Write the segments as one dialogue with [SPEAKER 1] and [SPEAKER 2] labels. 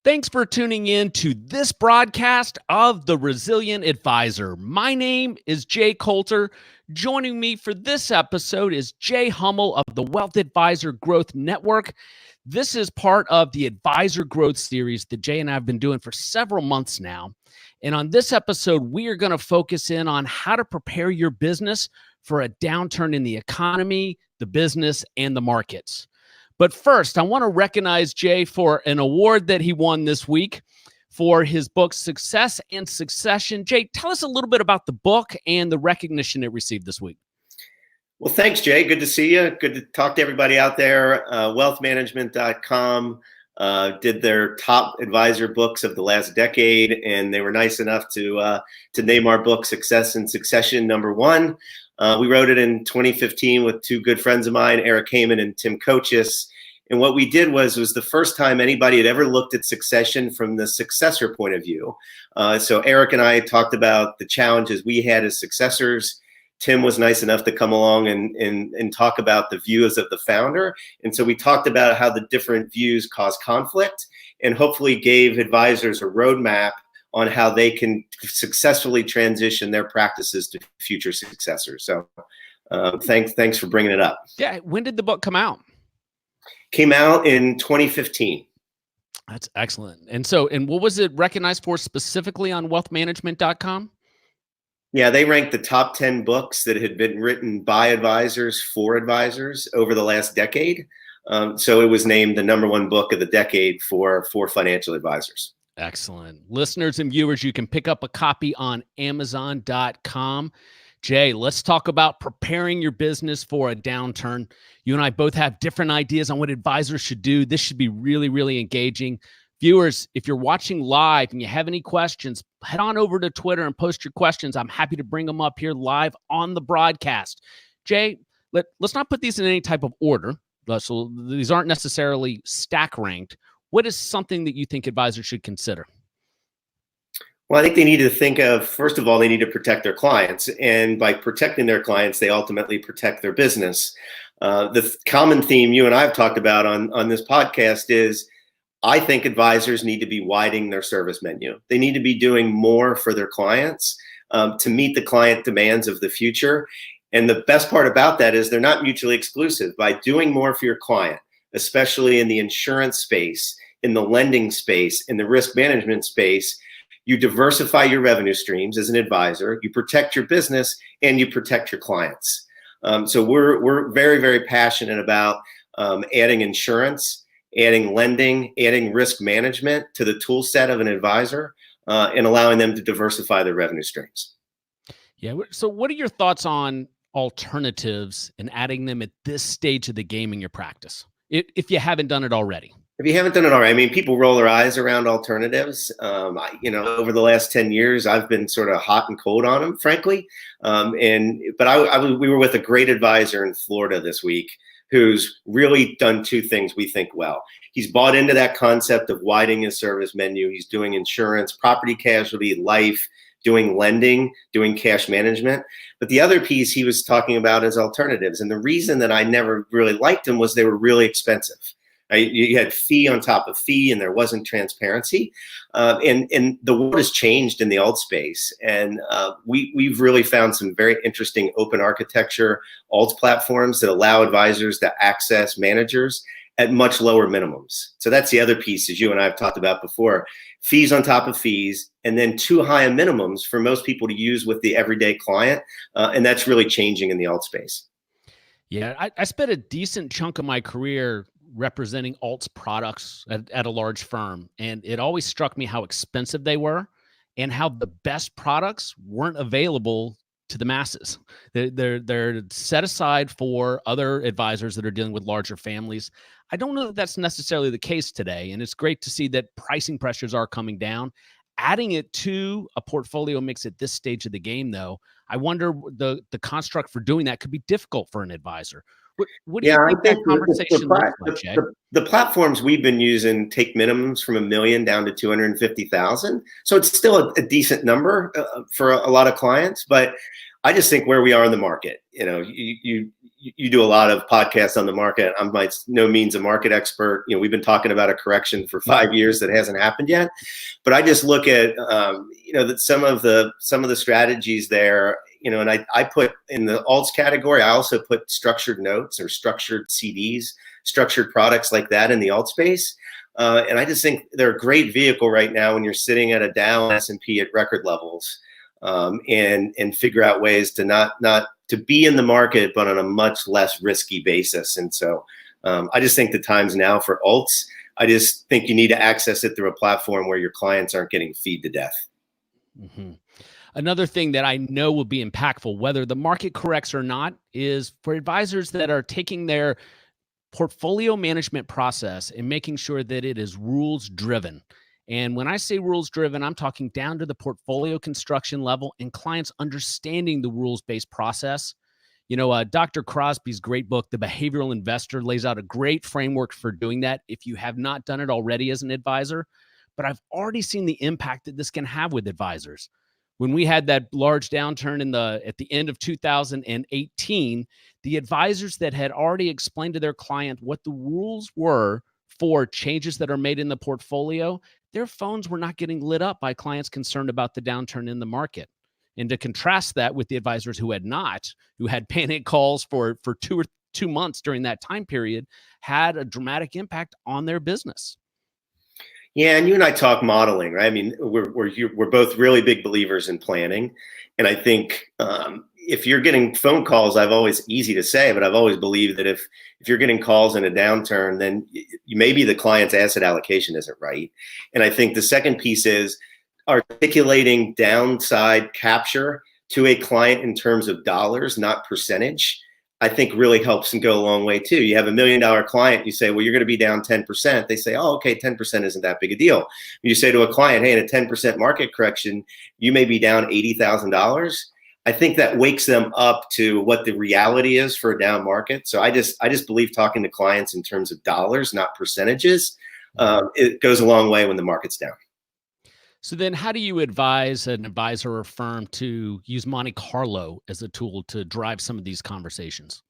[SPEAKER 1] Thanks for tuning in to this broadcast of The Resilient Advisor. My name is Jay Coulter. Joining me for this episode is Jay Hummel of the Wealth Advisor Growth Network. This is part of the Advisor Growth Series that Jay and I have been doing for several months now. And on this episode, we are going to focus in on how to prepare your business for a downturn in the economy, the business, and the markets. But first, I want to recognize Jay for an award that he won this week for his book, Success and Succession. Jay, tell us a little bit about the book and the recognition it received this week.
[SPEAKER 2] Well, thanks, Jay. Good to see you. Good to talk to everybody out there. Wealthmanagement.com did their top advisor books of the last decade, and they were nice enough to name our book Success and Succession #1. We wrote it in 2015 with two good friends of mine, Eric Heyman and Tim Kochis. And what we did was the first time anybody had ever looked at succession from the successor point of view. So Eric and I talked about the challenges we had as successors. Tim was nice enough to come along and talk about the views of the founder. And so we talked about how the different views cause conflict and hopefully gave advisors a roadmap on how they can successfully transition their practices to future successors. So thanks for bringing it up.
[SPEAKER 1] Yeah. When did the book come out?
[SPEAKER 2] Came out in 2015.
[SPEAKER 1] That's excellent. And what was it recognized for specifically on wealthmanagement.com?
[SPEAKER 2] Yeah, they ranked the top 10 books that had been written by advisors for advisors over the last decade. So it was named the #1 book of the decade for financial advisors.
[SPEAKER 1] Excellent. Listeners and viewers, you can pick up a copy on Amazon.com. Jay, let's talk about preparing your business for a downturn. You and I both have different ideas on what advisors should do. This should be really, really engaging. Viewers, if you're watching live and you have any questions, head on over to Twitter and post your questions. I'm happy to bring them up here live on the broadcast. Jay, let's not put these in any type of order. So these aren't necessarily stack ranked. What is something that you think advisors should consider?
[SPEAKER 2] Well, I think they need to think of, first of all, they need to protect their clients. And by protecting their clients, they ultimately protect their business. The common theme you and I have talked about on this podcast is I think advisors need to be widening their service menu. They need to be doing more for their clients to meet the client demands of the future. And the best part about that is they're not mutually exclusive. By doing more for your client, especially in the insurance space, in the lending space, in the risk management space, you diversify your revenue streams as an advisor, you protect your business, and you protect your clients. So we're very, very passionate about adding insurance, adding lending, adding risk management to the tool set of an advisor, and allowing them to diversify their revenue streams.
[SPEAKER 1] Yeah. So what are your thoughts on alternatives and adding them at this stage of the game in your practice, if you haven't done it already?
[SPEAKER 2] If you haven't done it already, I mean, people roll their eyes around alternatives. Over the last 10 years, I've been sort of hot and cold on them, frankly. But we were with a great advisor in Florida this week who's really done two things we think well. He's bought into that concept of widening his service menu. He's doing insurance, property casualty, life, doing lending, doing cash management. But the other piece he was talking about is alternatives. And the reason that I never really liked them was they were really expensive. You had fee on top of fee, and there wasn't transparency. And the world has changed in the alt space. And we've really found some very interesting open architecture alt platforms that allow advisors to access managers at much lower minimums. So that's the other piece, as you and I have talked about before, fees on top of fees, and then too high a minimums for most people to use with the everyday client. And that's really changing in the alt space.
[SPEAKER 1] Yeah, I spent a decent chunk of my career representing alts products at a large firm. And it always struck me how expensive they were and how the best products weren't available to the masses. They're set aside for other advisors that are dealing with larger families. I don't know that that's necessarily the case today. And it's great to see that pricing pressures are coming down. Adding it to a portfolio mix at this stage of the game, though, I wonder the construct for doing that could be difficult for an advisor. What do you think that conversation looks like, Jay?
[SPEAKER 2] The platforms we've been using take minimums from $1 million down to $250,000. So it's still a decent number for a lot of clients. But I just think where we are in the market, you do a lot of podcasts on the market. I'm by no means a market expert. We've been talking about a correction for 5 years that hasn't happened yet. But I just look at, that some of the strategies there, and I put in the alts category, I also put structured notes or structured CDs, structured products like that in the alt space. And I just think they're a great vehicle right now when you're sitting at a Dow S&P at record levels, and figure out ways to not to be in the market, but on a much less risky basis. And so I just think the time's now for alts. I just think you need to access it through a platform where your clients aren't getting feed to death.
[SPEAKER 1] Mm-hmm. Another thing that I know will be impactful, whether the market corrects or not, is for advisors that are taking their portfolio management process and making sure that it is rules driven. And when I say rules driven, I'm talking down to the portfolio construction level and clients understanding the rules-based process. Dr. Crosby's great book, The Behavioral Investor, lays out a great framework for doing that if you have not done it already as an advisor. But I've already seen the impact that this can have with advisors. When we had that large downturn at the end of 2018, the advisors that had already explained to their client what the rules were for changes that are made in the portfolio, their phones were not getting lit up by clients concerned about the downturn in the market. And to contrast that with the advisors who had panic calls for 2 months during that time period, had a dramatic impact on their business.
[SPEAKER 2] Yeah, and you and I talk modeling, right? I mean, we're both really big believers in planning, and I think if you're getting phone calls, easy to say, but I've always believed that if you're getting calls in a downturn, then maybe the client's asset allocation isn't right. And I think the second piece is articulating downside capture to a client in terms of dollars, not percentage, I think really helps and go a long way too. You have $1 million client, you say, well, you're going to be down 10%. They say, oh, okay, 10% isn't that big a deal. You say to a client, hey, in a 10% market correction, you may be down $80,000. I think that wakes them up to what the reality is for a down market. So I just believe talking to clients in terms of dollars, not percentages, it goes a long way when the market's down.
[SPEAKER 1] So then how do you advise an advisor or firm to use Monte Carlo as a tool to drive some of these conversations?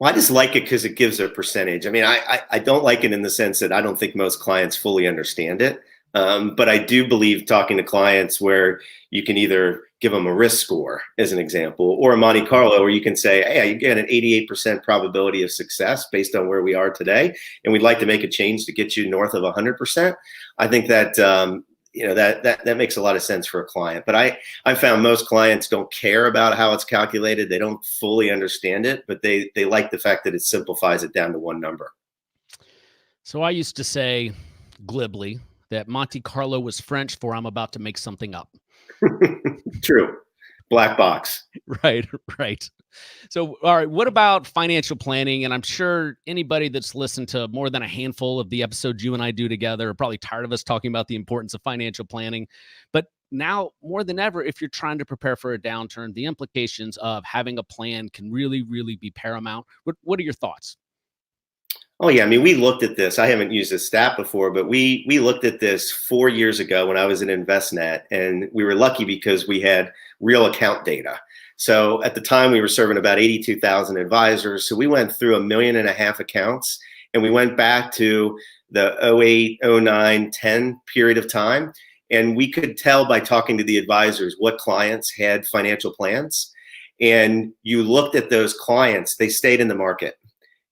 [SPEAKER 2] Well, I just like it because it gives a percentage. I mean, I don't like it in the sense that I don't think most clients fully understand it. But I do believe talking to clients where you can either give them a risk score as an example, or a Monte Carlo where you can say, hey, you get an 88% probability of success based on where we are today, and we'd like to make a change to get you north of 100%. I think that that makes a lot of sense for a client. But I found most clients don't care about how it's calculated. They don't fully understand it, but they like the fact that it simplifies it down to one number.
[SPEAKER 1] So I used to say glibly that Monte Carlo was French for I'm about to make something up.
[SPEAKER 2] True. Black box.
[SPEAKER 1] Right. So, all right, what about financial planning? And I'm sure anybody that's listened to more than a handful of the episodes you and I do together are probably tired of us talking about the importance of financial planning. But now more than ever, if you're trying to prepare for a downturn, the implications of having a plan can really, really be paramount. What are your thoughts?
[SPEAKER 2] Oh, yeah. I mean, we looked at this. I haven't used this stat before, but we looked at this 4 years ago when I was in InvestNet, and we were lucky because we had real account data. So at the time, we were serving about 82,000 advisors. So we went through 1.5 million accounts, and we went back to the 08, 09, 10 period of time. And we could tell by talking to the advisors what clients had financial plans. And you looked at those clients, they stayed in the market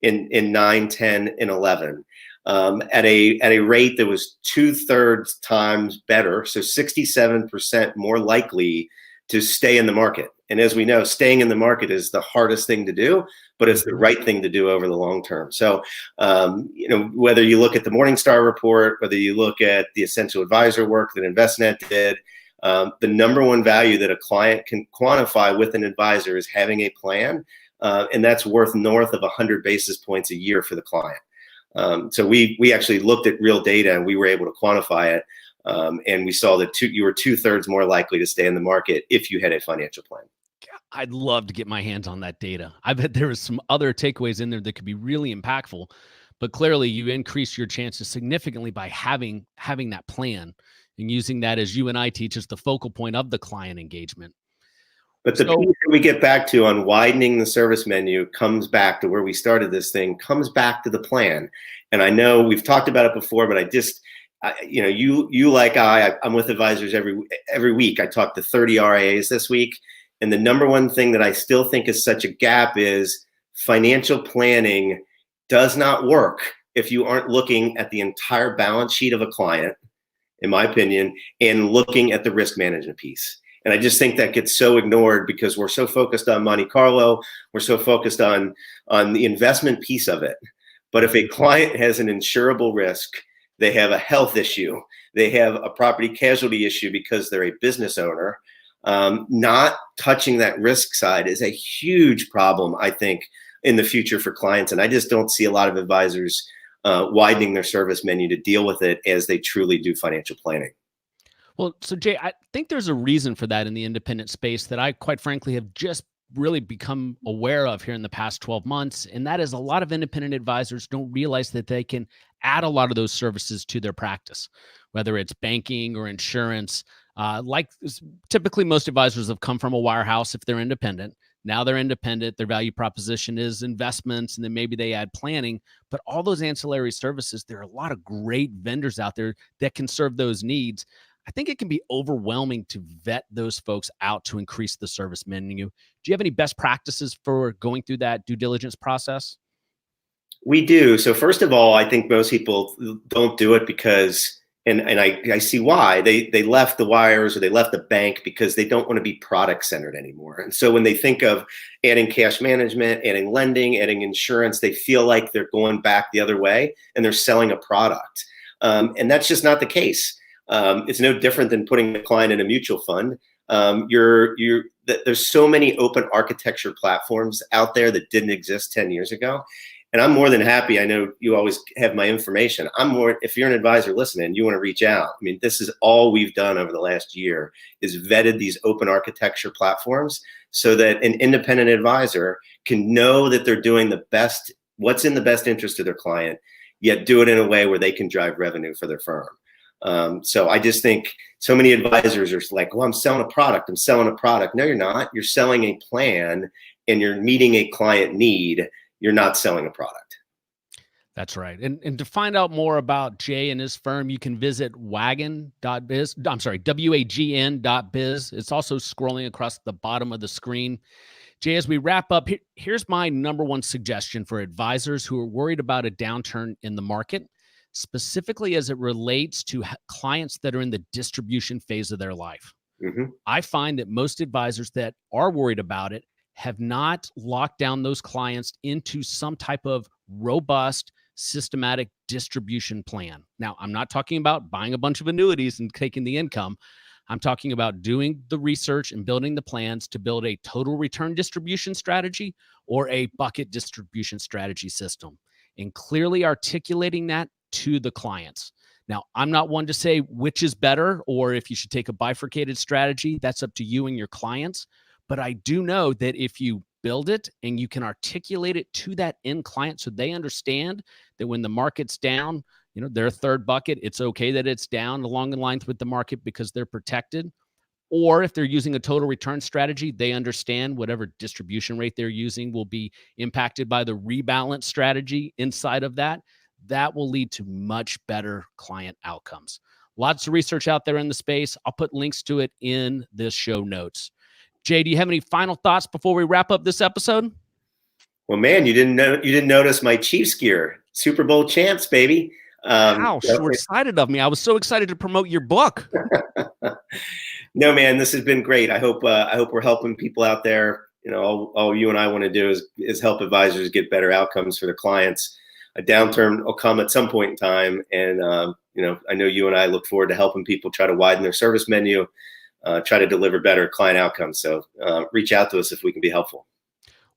[SPEAKER 2] in 9, 10, and 11 at a rate that was 2/3 times better. So 67% more likely to stay in the market. And as we know, staying in the market is the hardest thing to do, but it's the right thing to do over the long term. So, whether you look at the Morningstar report, whether you look at the essential advisor work that InvestNet did, the number one value that a client can quantify with an advisor is having a plan. And that's worth north of 100 basis points a year for the client. So we actually looked at real data and we were able to quantify it. And we saw that you were 2/3 more likely to stay in the market if you had a financial plan.
[SPEAKER 1] I'd love to get my hands on that data. I bet there was some other takeaways in there that could be really impactful, but clearly you increase your chances significantly by having that plan and using that, as you and I teach, as the focal point of the client engagement.
[SPEAKER 2] But the piece that we get back to on widening the service menu comes back to where we started this thing, comes back to the plan. And I know we've talked about it before, but you like I'm with advisors every week. I talk to 30 RIAs this week. And the number one thing that I still think is such a gap is financial planning does not work if you aren't looking at the entire balance sheet of a client, in my opinion, and looking at the risk management piece. And I just think that gets so ignored because we're so focused on Monte Carlo. We're so focused on the investment piece of it. But if a client has an insurable risk, they have a health issue, they have a property casualty issue because they're a business owner, not touching that risk side is a huge problem, I think, in the future for clients. And I just don't see a lot of advisors widening their service menu to deal with it as they truly do financial planning.
[SPEAKER 1] Well, so Jay, I think there's a reason for that in the independent space that I quite frankly have just really become aware of here in the past 12 months. And that is a lot of independent advisors don't realize that they can add a lot of those services to their practice, whether it's banking or insurance. Typically most advisors have come from a wirehouse if they're independent. Now they're independent. Their value proposition is investments, and then maybe they add planning. But all those ancillary services, there are a lot of great vendors out there that can serve those needs. I think it can be overwhelming to vet those folks out to increase the service menu. Do you have any best practices for going through that due diligence process?
[SPEAKER 2] We do. So first of all, I think most people don't do it because, and I see why, they left the wires or they left the bank because they don't want to be product centered anymore. And so when they think of adding cash management, adding lending, adding insurance, they feel like they're going back the other way and they're selling a product. And that's just not the case. It's no different than putting a client in a mutual fund. There's so many open architecture platforms out there that didn't exist 10 years ago. And I'm more than happy. I know you always have my information. If you're an advisor listening, you want to reach out. I mean, this is all we've done over the last year is vetted these open architecture platforms so that an independent advisor can know that they're doing what's in the best interest of their client, yet do it in a way where they can drive revenue for their firm. So I just think so many advisors are like, well, I'm selling a product. No, you're not. You're selling a plan and you're meeting a client need. You're not selling a product.
[SPEAKER 1] That's right. And to find out more about Jay and his firm, you can visit wagn.biz. I'm sorry, wagn.biz. It's also scrolling across the bottom of the screen. Jay, as we wrap up, here's my number one suggestion for advisors who are worried about a downturn in the market, specifically as it relates to clients that are in the distribution phase of their life. Mm-hmm. I find that most advisors that are worried about it have not locked down those clients into some type of robust, systematic distribution plan. Now, I'm not talking about buying a bunch of annuities and taking the income. I'm talking about doing the research and building the plans to build a total return distribution strategy or a bucket distribution strategy system, and clearly articulating that to the clients. Now, I'm not one to say which is better or if you should take a bifurcated strategy. That's up to you and your clients. But I do know that if you build it and you can articulate it to that end client so they understand that when the market's down, their third bucket, it's okay that it's down along the lines with the market because they're protected. Or if they're using a total return strategy, they understand whatever distribution rate they're using will be impacted by the rebalance strategy inside of that. That will lead to much better client outcomes. Lots of research out there in the space. I'll put links to it in the show notes. Jay, do you have any final thoughts before we wrap up this episode?
[SPEAKER 2] Well, man, you didn't notice my Chiefs gear, Super Bowl champs, baby.
[SPEAKER 1] How short-sighted of me! I was so excited to promote your book.
[SPEAKER 2] No, man, this has been great. I hope we're helping people out there. All you and I want to do is help advisors get better outcomes for their clients. A downturn will come at some point in time, and I know you and I look forward to helping people try to widen their service menu. Try to deliver better client outcomes. So reach out to us if we can be helpful.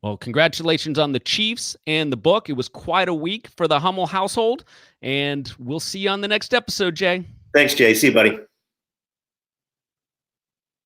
[SPEAKER 1] Well, congratulations on the Chiefs and the book. It was quite a week for the Hummel household, and we'll see you on the next episode, Jay.
[SPEAKER 2] Thanks, Jay. See you, buddy.